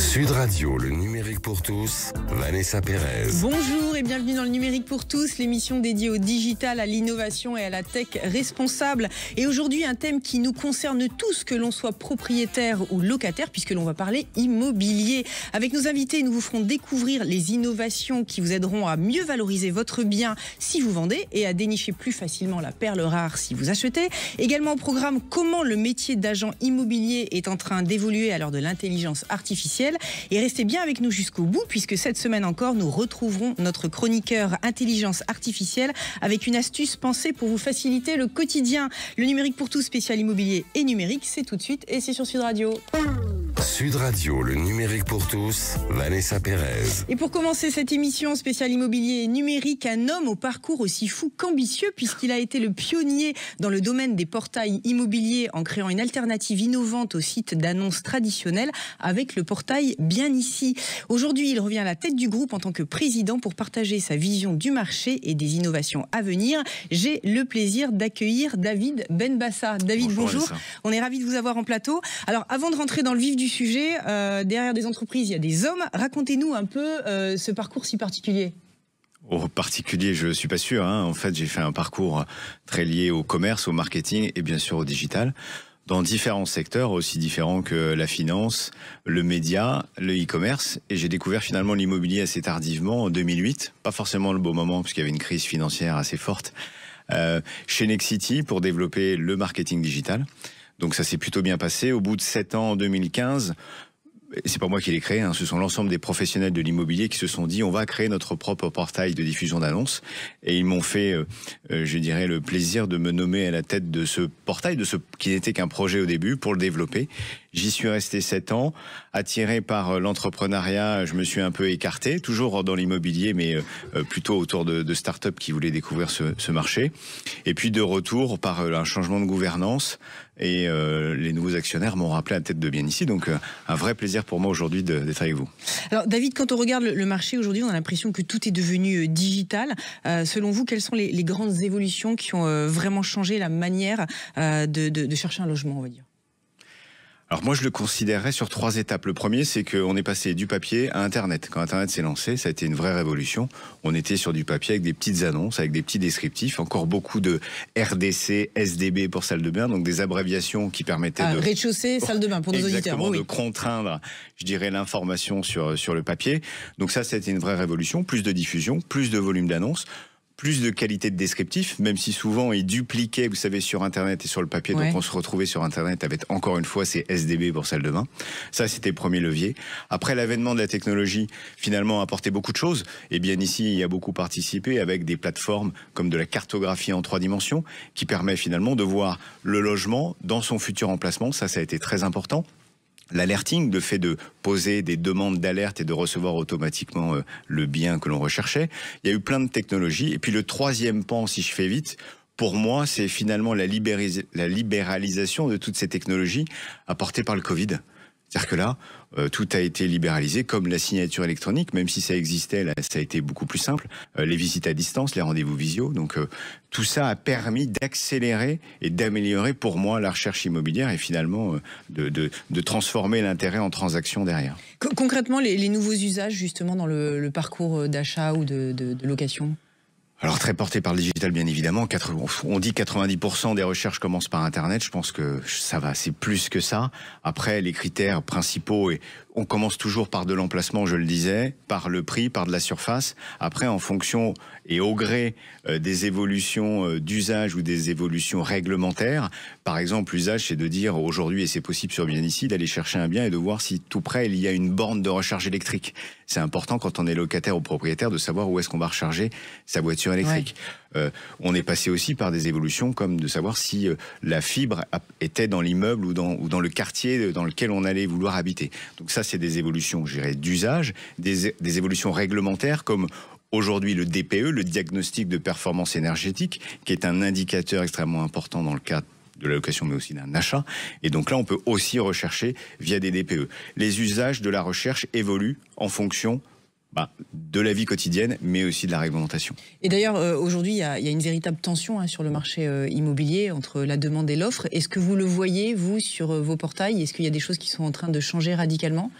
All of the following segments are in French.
Sud Radio, le numérique pour tous, Vanessa Pérez. Bonjour et bienvenue dans le numérique pour tous, l'émission dédiée au digital, à l'innovation et à la tech responsable. Et aujourd'hui, un thème qui nous concerne tous, que l'on soit propriétaire ou locataire, puisque l'on va parler immobilier. Avec nos invités, nous vous ferons découvrir les innovations qui vous aideront à mieux valoriser votre bien si vous vendez et à dénicher plus facilement la perle rare si vous achetez. Également au programme, comment le métier d'agent immobilier est en train d'évoluer à l'heure de l'intelligence artificielle. Et restez bien avec nous jusqu'au bout, puisque cette semaine encore, nous retrouverons notre chroniqueur intelligence artificielle avec une astuce pensée pour vous faciliter le quotidien. Le numérique pour tous, spécial immobilier et numérique, c'est tout de suite et c'est sur Sud Radio. Sud Radio, le numérique pour tous, Vanessa Pérez. Et pour commencer cette émission spéciale immobilier et numérique, un homme au parcours aussi fou qu'ambitieux, puisqu'il a été le pionnier dans le domaine des portails immobiliers en créant une alternative innovante au site d'annonces traditionnels avec le portail Bien Ici. Aujourd'hui, il revient à la tête du groupe en tant que président pour partager sa vision du marché et des innovations à venir. J'ai le plaisir d'accueillir David Benbassa. David, bonjour. On est ravis de vous avoir en plateau. Alors, avant de rentrer dans le vif du sujet, derrière des entreprises, il y a des hommes. Racontez-nous un peu ce parcours si particulier. Au particulier, je suis pas sûr. En fait, j'ai fait un parcours très lié au commerce, au marketing et bien sûr au digital, dans différents secteurs, aussi différents que la finance, le média, le e-commerce. Et j'ai découvert finalement l'immobilier assez tardivement, en 2008. Pas forcément le beau moment, puisqu'il y avait une crise financière assez forte, chez Nexity pour développer le marketing digital. Donc ça s'est plutôt bien passé. Au bout de 7 ans, en 2015, c'est pas moi qui l'ai créé, ce sont l'ensemble des professionnels de l'immobilier qui se sont dit on va créer notre propre portail de diffusion d'annonces. Et ils m'ont fait, je dirais, le plaisir de me nommer à la tête de ce portail, de ce qui n'était qu'un projet au début, pour le développer. J'y suis resté 7 ans, attiré par l'entrepreneuriat, je me suis un peu écarté, toujours dans l'immobilier, mais plutôt autour de start-up qui voulaient découvrir ce marché. Et puis de retour, par un changement de gouvernance, et les nouveaux actionnaires m'ont rappelé à la tête de Bien Ici. Donc un vrai plaisir pour moi aujourd'hui d'être avec vous. Alors David, quand on regarde le marché aujourd'hui, on a l'impression que tout est devenu digital. Selon vous, quelles sont les grandes évolutions qui ont vraiment changé la manière de chercher un logement, on va dire ? Alors moi je le considérerais sur 3 étapes. Le premier, c'est qu'on est passé du papier à Internet. Quand Internet s'est lancé, ça a été une vraie révolution. On était sur du papier avec des petites annonces, avec des petits descriptifs, encore beaucoup de RDC, SDB pour salle de bain, donc des abréviations qui permettaient de... Rez-de-chaussée, salle de bain pour nos auditeurs. Exactement, de contraindre, je dirais, l'information sur le papier. Donc ça a été une vraie révolution. Plus de diffusion, plus de volume d'annonces, plus de qualité de descriptif, même si souvent ils dupliquaient, vous savez, sur Internet et sur le papier. Ouais. Donc on se retrouvait sur Internet avec, encore une fois, ces SDB pour salle de bain. Ça, c'était le premier levier. Après, l'avènement de la technologie, finalement, a apporté beaucoup de choses. Et bien ici, il y a beaucoup participé avec des plateformes comme de la cartographie en 3 dimensions, qui permet finalement de voir le logement dans son futur emplacement. Ça a été très important. L'alerting, le fait de poser des demandes d'alerte et de recevoir automatiquement le bien que l'on recherchait. Il y a eu plein de technologies. Et puis le troisième pan, si je fais vite, pour moi, c'est finalement la libéralisation de toutes ces technologies apportées par le Covid. C'est-à-dire que là, tout a été libéralisé, comme la signature électronique, même si ça existait, là, ça a été beaucoup plus simple. Les visites à distance, les rendez-vous visio. Donc tout ça a permis d'accélérer et d'améliorer pour moi la recherche immobilière et finalement de transformer l'intérêt en transaction derrière. Concrètement, les nouveaux usages justement dans le parcours d'achat ou de location ? Alors très porté par le digital bien évidemment, on dit 90% des recherches commencent par Internet, je pense que ça va, c'est plus que ça. Après les critères principaux, et on commence toujours par de l'emplacement, je le disais, par le prix, par de la surface. Après en fonction et au gré des évolutions d'usage ou des évolutions réglementaires, par exemple l'usage c'est de dire aujourd'hui, et c'est possible sur Bien Ici, d'aller chercher un bien et de voir si tout près il y a une borne de recharge électrique. C'est important quand on est locataire ou propriétaire de savoir où est-ce qu'on va recharger sa voiture électrique. Ouais. On est passé aussi par des évolutions comme de savoir si la fibre était dans l'immeuble ou dans le quartier dans lequel on allait vouloir habiter. Donc ça, c'est des évolutions, je dirais, d'usage, des évolutions réglementaires comme aujourd'hui le DPE, le diagnostic de performance énergétique, qui est un indicateur extrêmement important dans le cadre de la location, mais aussi d'un achat. Et donc là, on peut aussi rechercher via des DPE. Les usages de la recherche évoluent en fonction de la vie quotidienne, mais aussi de la réglementation. Et d'ailleurs, aujourd'hui, il y a une véritable tension sur le marché immobilier entre la demande et l'offre. Est-ce que vous le voyez, vous, sur vos portails? Est-ce qu'il y a des choses qui sont en train de changer radicalement?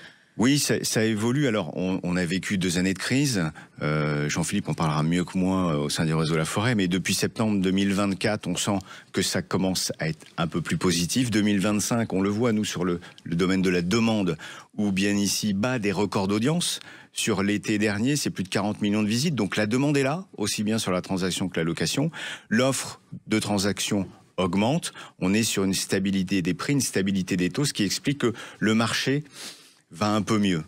Oui, ça évolue. Alors, on a vécu 2 années de crise. Jean-Philippe en parlera mieux que moi au sein du réseau La Forêt, mais depuis septembre 2024, on sent que ça commence à être un peu plus positif. 2025, on le voit, nous, sur le domaine de la demande, où bien ici, bat des records d'audience. Sur l'été dernier, c'est plus de 40 millions de visites. Donc la demande est là, aussi bien sur la transaction que la location. L'offre de transaction augmente. On est sur une stabilité des prix, une stabilité des taux, ce qui explique que le marché va un peu mieux.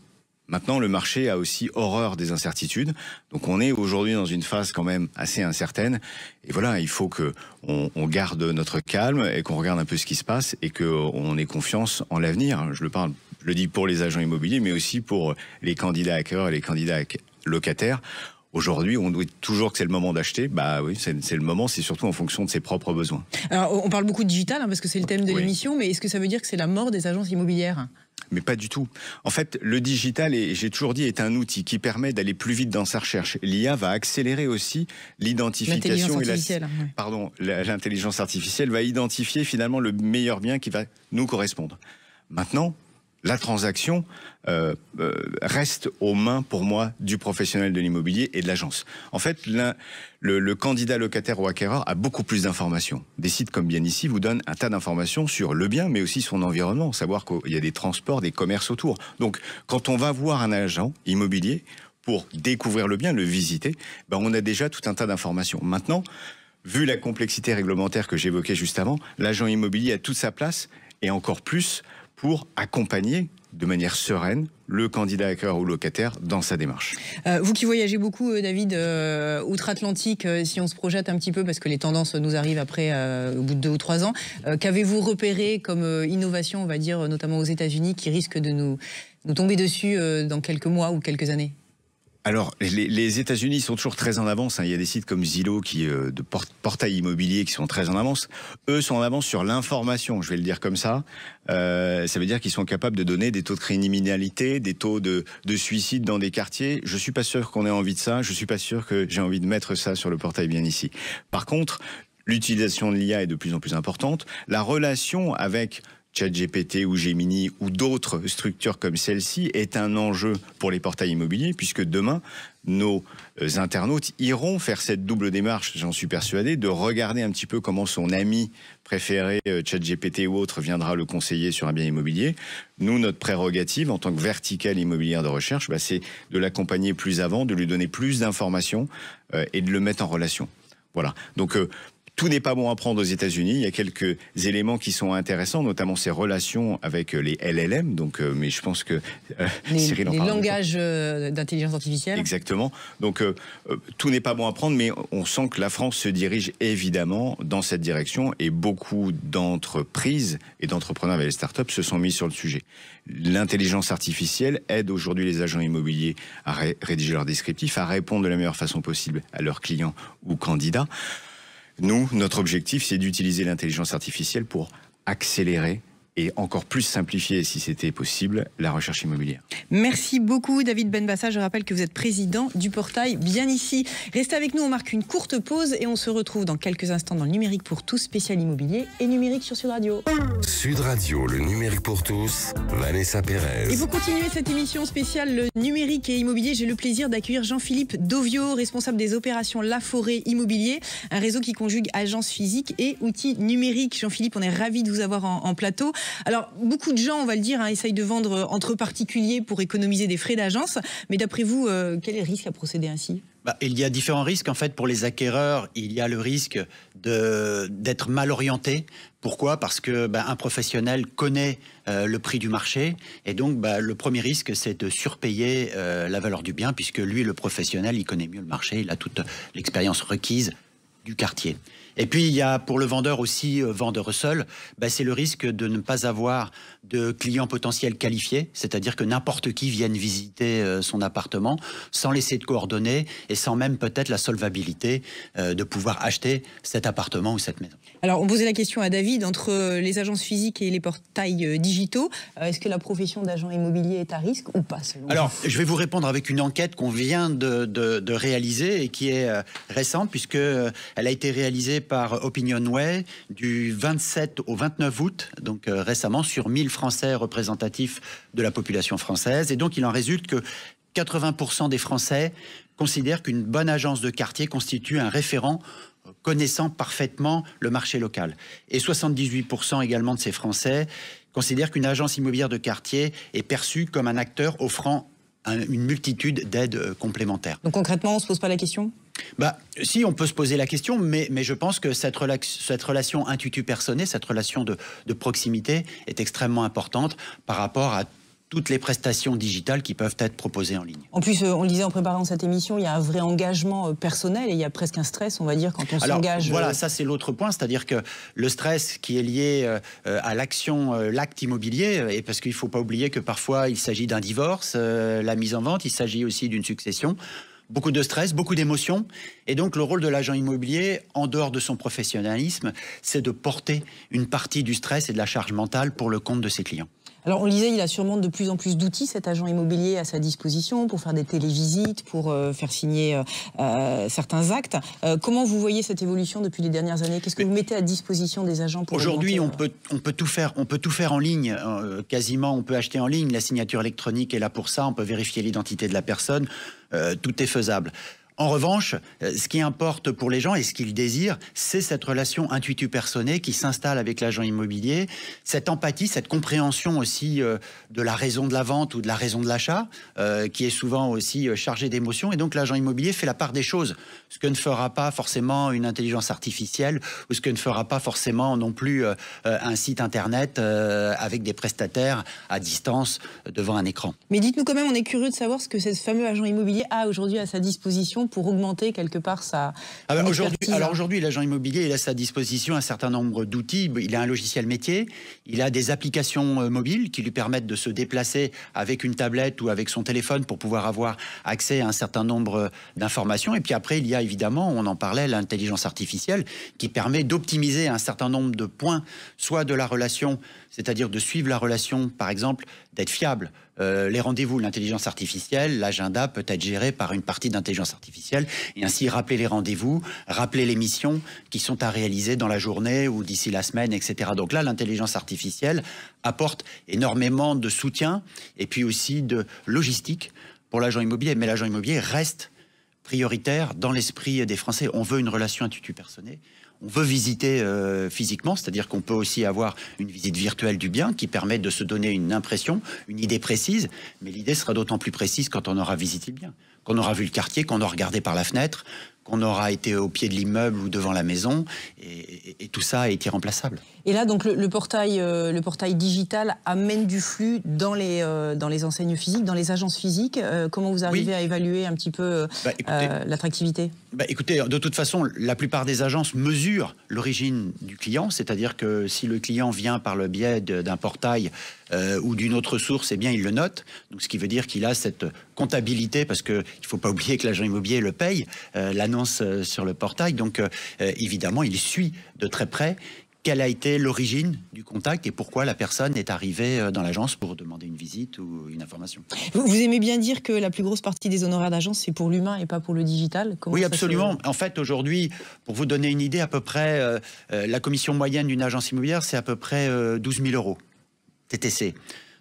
Maintenant, le marché a aussi horreur des incertitudes. Donc on est aujourd'hui dans une phase quand même assez incertaine. Et voilà, il faut qu'on garde notre calme et qu'on regarde un peu ce qui se passe et qu'on ait confiance en l'avenir. Je le dis pour les agents immobiliers, mais aussi pour les candidats acquéreurs et les candidats locataires. Aujourd'hui, on dit toujours que c'est le moment d'acheter. Bah oui, c'est le moment, c'est surtout en fonction de ses propres besoins. Alors, on parle beaucoup de digital, parce que c'est le thème de l'émission, mais est-ce que ça veut dire que c'est la mort des agences immobilières ? Mais pas du tout. En fait, le digital, et j'ai toujours dit, est un outil qui permet d'aller plus vite dans sa recherche. L'IA va accélérer aussi l'identification. L'intelligence artificielle va identifier finalement le meilleur bien qui va nous correspondre. Maintenant, la transaction reste aux mains, pour moi, du professionnel de l'immobilier et de l'agence. En fait, le candidat locataire ou acquéreur a beaucoup plus d'informations. Des sites comme Bien Ici vous donnent un tas d'informations sur le bien, mais aussi son environnement, savoir qu'il y a des transports, des commerces autour. Donc, quand on va voir un agent immobilier pour découvrir le bien, le visiter, on a déjà tout un tas d'informations. Maintenant, vu la complexité réglementaire que j'évoquais juste avant, l'agent immobilier a toute sa place et encore plus pour accompagner de manière sereine le candidat acquéreur ou locataire dans sa démarche. Vous qui voyagez beaucoup, David, outre-Atlantique, si on se projette un petit peu, parce que les tendances nous arrivent après, au bout de 2 ou 3 ans, qu'avez-vous repéré comme innovation, on va dire, notamment aux États-Unis, qui risque de nous tomber dessus dans quelques mois ou quelques années ? Alors, les États-Unis sont toujours très en avance. Il y a des sites comme Zillow, de portail immobilier, qui sont très en avance. Eux sont en avance sur l'information, je vais le dire comme ça. Ça veut dire qu'ils sont capables de donner des taux de criminalité, des taux de suicide dans des quartiers. Je suis pas sûr qu'on ait envie de ça. Je suis pas sûr que j'ai envie de mettre ça sur le portail Bien Ici. Par contre, l'utilisation de l'IA est de plus en plus importante. La relation avec ChatGPT ou Gemini ou d'autres structures comme celle-ci est un enjeu pour les portails immobiliers, puisque demain, nos internautes iront faire cette double démarche, j'en suis persuadé, de regarder un petit peu comment son ami préféré, ChatGPT ou autre, viendra le conseiller sur un bien immobilier. Nous, notre prérogative en tant que verticale immobilière de recherche, c'est de l'accompagner plus avant, de lui donner plus d'informations et de le mettre en relation. Voilà. Donc, tout n'est pas bon à prendre aux États-Unis. Il y a quelques éléments qui sont intéressants, notamment ces relations avec les LLM. Donc, mais je pense que Cyril en parle. Les langages d'intelligence artificielle. Exactement. Donc, tout n'est pas bon à prendre, mais on sent que la France se dirige évidemment dans cette direction, et beaucoup d'entreprises et d'entrepreneurs avec les startups se sont mis sur le sujet. L'intelligence artificielle aide aujourd'hui les agents immobiliers à rédiger leurs descriptifs, à répondre de la meilleure façon possible à leurs clients ou candidats. Nous, notre objectif, c'est d'utiliser l'intelligence artificielle pour accélérer et encore plus simplifier, si c'était possible, la recherche immobilière. Merci beaucoup, David Benbassa. Je rappelle que vous êtes président du portail Bien Ici. Restez avec nous, on marque une courte pause et on se retrouve dans quelques instants dans le numérique pour tous, spécial immobilier et numérique sur Sud Radio. Sud Radio, le numérique pour tous, Vanessa Pérez. Et pour continuer cette émission spéciale le numérique et immobilier, j'ai le plaisir d'accueillir Jean-Philippe Dauvio, responsable des opérations La Forêt Immobilier, un réseau qui conjugue agences physiques et outils numériques. Jean-Philippe, on est ravis de vous avoir en plateau. Alors, beaucoup de gens, on va le dire, essayent de vendre entre particuliers pour économiser des frais d'agence. Mais d'après vous, quel est le risque à procéder ainsi ? Il y a différents risques. En fait, pour les acquéreurs, il y a le risque d'être mal orienté. Pourquoi ? Parce que un professionnel connaît le prix du marché. Et donc, le premier risque, c'est de surpayer la valeur du bien, puisque lui, le professionnel, il connaît mieux le marché. Il a toute l'expérience requise du quartier. Et puis, il y a pour le vendeur aussi, vendeur seul, c'est le risque de ne pas avoir de clients potentiels qualifiés, c'est-à-dire que n'importe qui vienne visiter son appartement sans laisser de coordonnées et sans même peut-être la solvabilité de pouvoir acheter cet appartement ou cette maison. Alors, on posait la question à David, entre les agences physiques et les portails digitaux, est-ce que la profession d'agent immobilier est à risque ou pas selon vous ? Alors, je vais vous répondre avec une enquête qu'on vient de réaliser et qui est récente, puisqu'elle a été réalisée par OpinionWay du 27 au 29 août, donc récemment, sur 1000 Français représentatifs de la population française. Et donc, il en résulte que 80% des Français considèrent qu'une bonne agence de quartier constitue un référent connaissant parfaitement le marché local. Et 78% également de ces Français considèrent qu'une agence immobilière de quartier est perçue comme un acteur offrant une multitude d'aides complémentaires. Donc concrètement, on ne se pose pas la question ? Si, on peut se poser la question, mais je pense que cette relation intuitu personae, cette relation de proximité est extrêmement importante par rapport à toutes les prestations digitales qui peuvent être proposées en ligne. En plus, on le disait en préparant cette émission, il y a un vrai engagement personnel et il y a presque un stress, on va dire, quand on s'engage. Voilà, ça c'est l'autre point, c'est-à-dire que le stress qui est lié à l'action, l'acte immobilier, et parce qu'il ne faut pas oublier que parfois il s'agit d'un divorce, la mise en vente, il s'agit aussi d'une succession. Beaucoup de stress, beaucoup d'émotions. Et donc, le rôle de l'agent immobilier, en dehors de son professionnalisme, c'est de porter une partie du stress et de la charge mentale pour le compte de ses clients. Alors, on le disait, il a sûrement de plus en plus d'outils, cet agent immobilier, à sa disposition pour faire des télévisites, pour faire signer certains actes. Comment vous voyez cette évolution depuis les dernières années? Qu'est-ce que vous mettez à disposition des agents pour Aujourd'hui, on peut tout faire en ligne. Quasiment, on peut acheter en ligne. La signature électronique est là pour ça. On peut vérifier l'identité de la personne. Tout est faisable. En revanche, ce qui importe pour les gens et ce qu'ils désirent, c'est cette relation intuitu personae qui s'installe avec l'agent immobilier, cette empathie, cette compréhension aussi de la raison de la vente ou de la raison de l'achat, qui est souvent aussi chargée d'émotions. Et donc l'agent immobilier fait la part des choses, ce que ne fera pas forcément une intelligence artificielle ou ce que ne fera pas forcément non plus un site internet avec des prestataires à distance devant un écran. Mais dites-nous quand même, on est curieux de savoir ce que ce fameux agent immobilier a aujourd'hui à sa disposition pour augmenter quelque part sa expertise. Alors aujourd'hui, l'agent immobilier, il a à sa disposition un certain nombre d'outils. Il a un logiciel métier, il a des applications mobiles qui lui permettent de se déplacer avec une tablette ou avec son téléphone pour pouvoir avoir accès à un certain nombre d'informations. Et puis après, il y a évidemment, on en parlait, l'intelligence artificielle qui permet d'optimiser un certain nombre de points, soit de la relation, c'est-à-dire de suivre la relation, par exemple, d'être fiable. Les rendez-vous, l'intelligence artificielle, l'agenda peut être géré par une partie d'intelligence artificielle et ainsi rappeler les rendez-vous, rappeler les missions qui sont à réaliser dans la journée ou d'ici la semaine, etc. Donc là, l'intelligence artificielle apporte énormément de soutien et puis aussi de logistique pour l'agent immobilier. Mais l'agent immobilier reste prioritaire dans l'esprit des Français. On veut une relation intuitu personae. On veut visiter physiquement, c'est-à-dire qu'on peut aussi avoir une visite virtuelle du bien qui permet de se donner une impression, une idée précise, mais l'idée sera d'autant plus précise quand on aura visité le bien, qu'on aura vu le quartier, qu'on aura regardé par la fenêtre, qu'on aura été au pied de l'immeuble ou devant la maison, et tout ça est irremplaçable. Et là, donc, le portail digital amène du flux dans les enseignes physiques, dans les agences physiques. Comment vous arrivez à évaluer un petit peu l'attractivité? Écoutez, de toute façon, la plupart des agences mesurent l'origine du client, c'est-à-dire que si le client vient par le biais d'un portail ou d'une autre source, eh bien, il le note. Donc, ce qui veut dire qu'il a cette comptabilité, parce qu'il ne faut pas oublier que l'agent immobilier le paye, l'annonce sur le portail. Donc, évidemment, il suit de très près quelle a été l'origine du contact et pourquoi la personne est arrivée dans l'agence pour demander une visite ou une information. Vous aimez bien dire que la plus grosse partie des honoraires d'agence, c'est pour l'humain et pas pour le digital? Oui, absolument. En fait, aujourd'hui, pour vous donner une idée, à peu près, la commission moyenne d'une agence immobilière, c'est à peu près 12 000 euros TTC.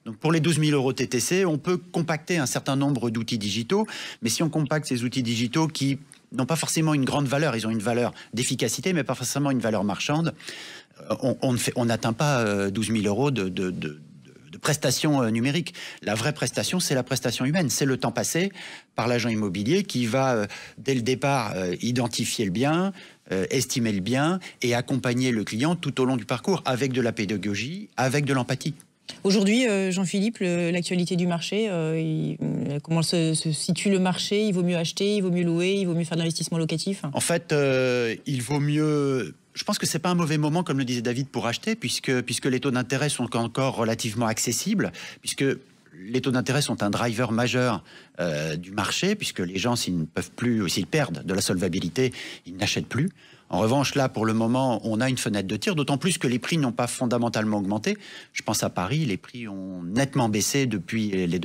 Donc pour les 12 000 euros TTC, on peut compacter un certain nombre d'outils digitaux, mais si on compacte ces outils digitaux qui n'ont pas forcément une grande valeur, ils ont une valeur d'efficacité, mais pas forcément une valeur marchande, on n'atteint pas 12 000 euros de prestations numériques. La vraie prestation, c'est la prestation humaine. C'est le temps passé par l'agent immobilier qui va, dès le départ, identifier le bien, estimer le bien et accompagner le client tout au long du parcours avec de la pédagogie, avec de l'empathie. Aujourd'hui, Jean-Philippe, l'actualité du marché, comment se situe le marché? Il vaut mieux acheter, il vaut mieux louer, il vaut mieux faire de l'investissement locatif? En fait, il vaut mieux... Je pense que c'est pas un mauvais moment, comme le disait David, pour acheter, puisque les taux d'intérêt sont encore relativement accessibles, puisque les taux d'intérêt sont un driver majeur du marché, puisque les gens, s'ils ne peuvent plus, s'ils perdent de la solvabilité, ils n'achètent plus. En revanche, là, pour le moment, on a une fenêtre de tir, d'autant plus que les prix n'ont pas fondamentalement augmenté. Je pense à Paris, les prix ont nettement baissé depuis les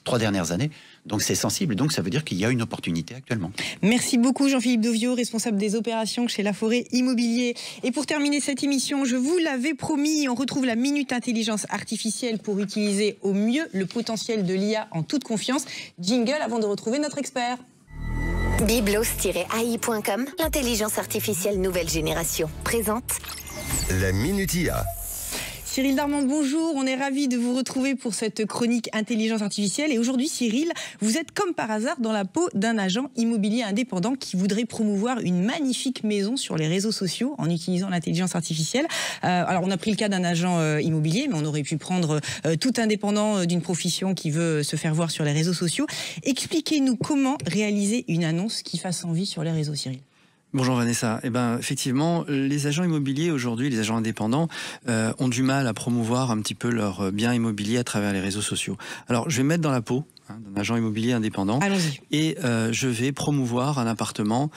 3 dernières années. Donc c'est sensible, donc ça veut dire qu'il y a une opportunité actuellement. Merci beaucoup Jean-Philippe Dauvio, responsable des opérations chez Laforêt Immobilier. Et pour terminer cette émission, je vous l'avais promis, on retrouve la Minute Intelligence Artificielle pour utiliser au mieux le potentiel de l'IA en toute confiance. Jingle avant de retrouver notre expert. Biblos-AI.com, l'intelligence artificielle nouvelle génération, présente La Minute IA. Cyril Darmon, bonjour. On est ravis de vous retrouver pour cette chronique intelligence artificielle. Et aujourd'hui, Cyril, vous êtes comme par hasard dans la peau d'un agent immobilier indépendant qui voudrait promouvoir une magnifique maison sur les réseaux sociaux en utilisant l'intelligence artificielle. Alors, on a pris le cas d'un agent immobilier, mais on aurait pu prendre tout indépendant d'une profession qui veut se faire voir sur les réseaux sociaux. Expliquez-nous comment réaliser une annonce qui fasse envie sur les réseaux, Cyril. Bonjour Vanessa. Eh ben, effectivement, les agents immobiliers aujourd'hui, les agents indépendants, ont du mal à promouvoir un petit peu leurs biens immobiliers à travers les réseaux sociaux. Alors, je vais me mettre dans la peau d'un agent immobilier indépendant. Allons-y. Et je vais promouvoir un appartement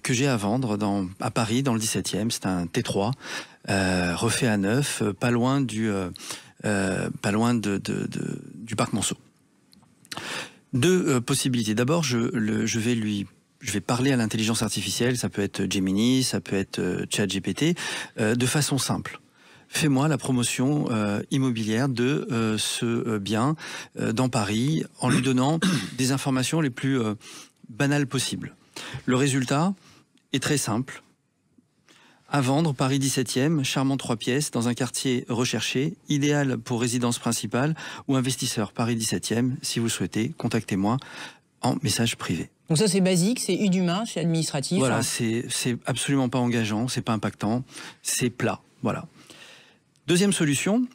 que j'ai à vendre à Paris, dans le 17e. C'est un T3, refait à neuf, pas loin du parc Monceau. Deux possibilités. D'abord, je vais parler à l'intelligence artificielle, ça peut être Gemini, ça peut être ChatGPT, de façon simple. Fais-moi la promotion immobilière de ce bien dans Paris en lui donnant des informations les plus banales possibles. Le résultat est très simple. À vendre, Paris 17e, charmant 3 pièces, dans un quartier recherché, idéal pour résidence principale ou investisseur. Paris 17e, si vous souhaitez, contactez-moi en message privé. Donc ça c'est basique, c'est eu d'humain, c'est administratif. Voilà, c'est absolument pas engageant, c'est pas impactant, c'est plat. Voilà. Deuxième solution,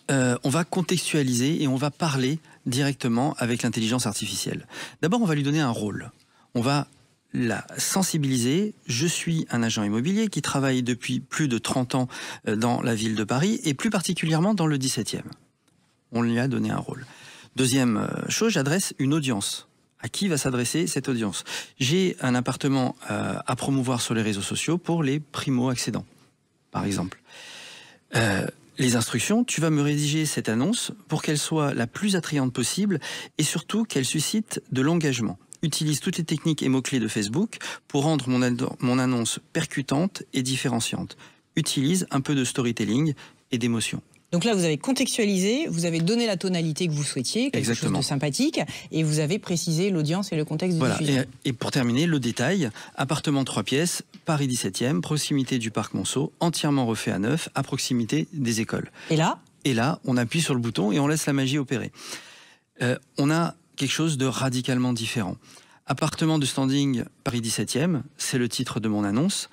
on va contextualiser et on va parler directement avec l'intelligence artificielle. D'abord, on va lui donner un rôle. On va la sensibiliser. Je suis un agent immobilier qui travaille depuis plus de 30 ans dans la ville de Paris et plus particulièrement dans le 17e. On lui a donné un rôle. Deuxième chose, j'adresse une audience. À qui va s'adresser cette audience? J'ai un appartement à promouvoir sur les réseaux sociaux pour les primo-accédants, par exemple. Les instructions, tu vas me rédiger cette annonce pour qu'elle soit la plus attrayante possible et surtout qu'elle suscite de l'engagement. Utilise toutes les techniques et mots-clés de Facebook pour rendre mon annonce percutante et différenciante. Utilise un peu de storytelling et d'émotion. Donc là, vous avez contextualisé, vous avez donné la tonalité que vous souhaitiez, quelque chose de sympathique, et vous avez précisé l'audience et le contexte de diffusion. Et pour terminer, le détail, appartement 3 pièces, Paris 17e, proximité du parc Monceau, entièrement refait à neuf, à proximité des écoles. Et là, on appuie sur le bouton et on laisse la magie opérer. On a quelque chose de radicalement différent. Appartement de standing Paris 17e, c'est le titre de mon annonce.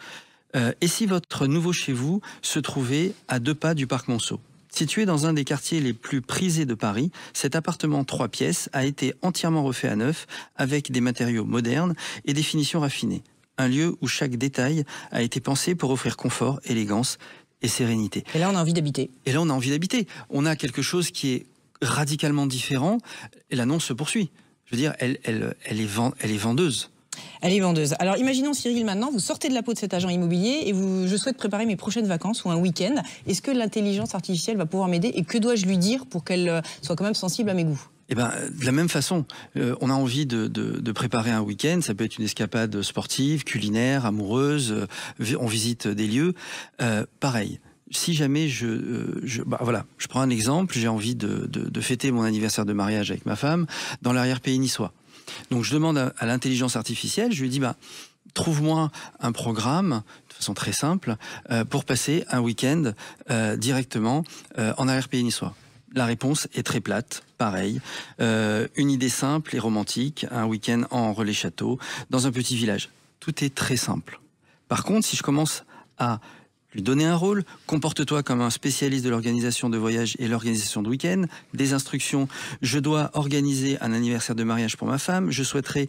Et si votre nouveau chez vous se trouvait à 2 pas du parc Monceau? Situé dans un des quartiers les plus prisés de Paris, cet appartement 3 pièces a été entièrement refait à neuf avec des matériaux modernes et des finitions raffinées. Un lieu où chaque détail a été pensé pour offrir confort, élégance et sérénité. Et là, on a envie d'habiter. On a quelque chose qui est radicalement différent et l'annonce se poursuit. Je veux dire, elle est vendeuse. Elle est vendeuse. Alors imaginons Cyril maintenant, vous sortez de la peau de cet agent immobilier et je souhaite préparer mes prochaines vacances ou un week-end. Est-ce que l'intelligence artificielle va pouvoir m'aider et que dois-je lui dire pour qu'elle soit quand même sensible à mes goûts? Eh ben, de la même façon, on a envie de préparer un week-end, ça peut être une escapade sportive, culinaire, amoureuse, on visite des lieux, pareil. Si jamais je prends un exemple, j'ai envie de fêter mon anniversaire de mariage avec ma femme dans l'arrière-pays niçois. Donc je demande à l'intelligence artificielle, je lui dis trouve-moi un programme de façon très simple pour passer un week-end directement en arrière-pays niçois. La réponse est très plate, pareil. Une idée simple et romantique, un week-end en relais château, dans un petit village. Tout est très simple. Par contre, si je commence à lui donner un rôle, comporte-toi comme un spécialiste de l'organisation de voyage et l'organisation de week-end, des instructions, je dois organiser un anniversaire de mariage pour ma femme, je souhaiterais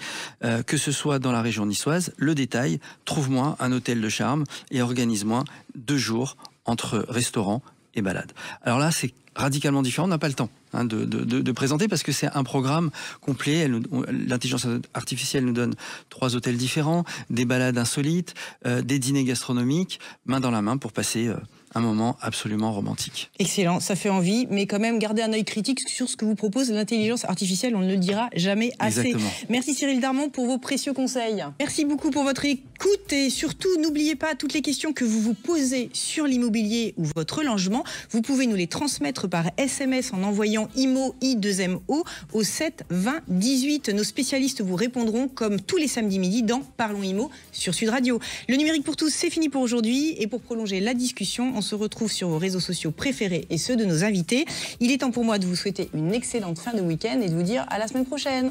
que ce soit dans la région niçoise, le détail, trouve-moi un hôtel de charme et organise-moi 2 jours entre restaurant et balade. Alors là, c'est radicalement différents. On n'a pas le temps de présenter parce que c'est un programme complet. L'intelligence artificielle nous donne 3 hôtels différents, des balades insolites, des dîners gastronomiques, main dans la main pour passer un moment absolument romantique. Excellent, ça fait envie, mais quand même garder un œil critique sur ce que vous propose l'intelligence artificielle, on ne le dira jamais assez. Exactement. Merci Cyril Darmon pour vos précieux conseils. Merci beaucoup pour votre écoute et surtout n'oubliez pas toutes les questions que vous vous posez sur l'immobilier ou votre logement. Vous pouvez nous les transmettre par SMS en envoyant IMO I2MO au 7 20 18. Nos spécialistes vous répondront comme tous les samedis midi dans Parlons Immo sur Sud Radio. Le numérique pour tous, c'est fini pour aujourd'hui et pour prolonger la discussion, on se retrouve sur vos réseaux sociaux préférés et ceux de nos invités. Il est temps pour moi de vous souhaiter une excellente fin de week-end et de vous dire à la semaine prochaine.